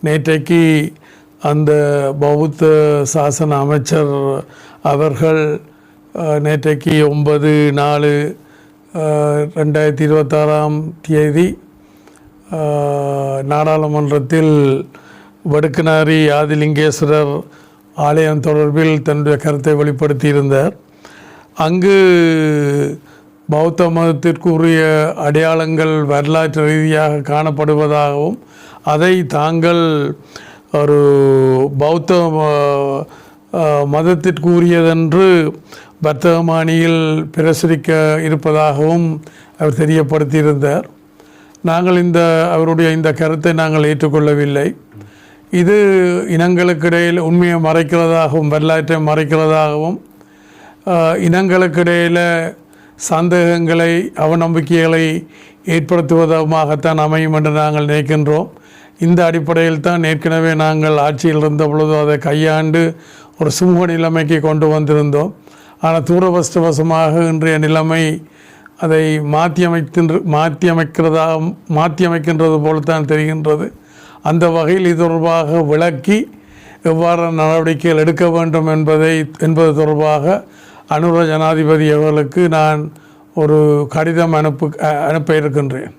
நேற்றைக்கு அந்த பௌத்த சாசன அமைச்சர் அவர்கள் நேற்றைக்கு 9/4/2026 நாடாளுமன்றத்தில் வடுக்கனாரி ஆதிலிங்கேஸ்வரர் ஆலயம் தொடர்பில் தன்னுடைய கருத்தை வெளிப்படுத்தியிருந்தார். அங்கு பௌத்த மதத்திற்குரிய அடையாளங்கள் வரலாற்று ரீதியாக காணப்படுவதாகவும் அதை தாங்கள் ஒரு பௌத்த மதத்திற்குரியதென்று வர்த்தகமானியில் பிரசுரிக்க இருப்பதாகவும் அவர் தெரியப்படுத்தியிருந்தார். நாங்கள் அவருடைய இந்த கருத்தை நாங்கள் ஏற்றுக்கொள்ளவில்லை. இது இனங்களுக்கிடையில் உண்மையை மறைக்கிறதாகவும் வரலாற்றை மறைக்கிறதாகவும் இனங்களுக்கிடையில் சந்தேகங்களை அவநம்பிக்கைகளை ஏற்படுத்துவதாகத்தான் அமையும் என்று நாங்கள் நினைக்கின்றோம். இந்த அடிப்படையில் தான் ஏற்கனவே நாங்கள் ஆட்சியில் இருந்த பொழுது அதை கையாண்டு ஒரு சுமூக நிலைமைக்கு கொண்டு வந்திருந்தோம். ஆனால் தூரவஷ்டவசமாக இன்றைய நிலைமை அதை மாற்றியமைக்கின்றது போலத்தான் தெரிகின்றது. அந்த வகையில் இது தொடர்பாக விளக்கி எவ்வாறு நடவடிக்கைகள் எடுக்க வேண்டும் என்பது தொடர்பாக அனுர ஜனாதிபதி அவர்களுக்கு நான் ஒரு கடிதம் அனுப்ப இருக்கின்றேன்.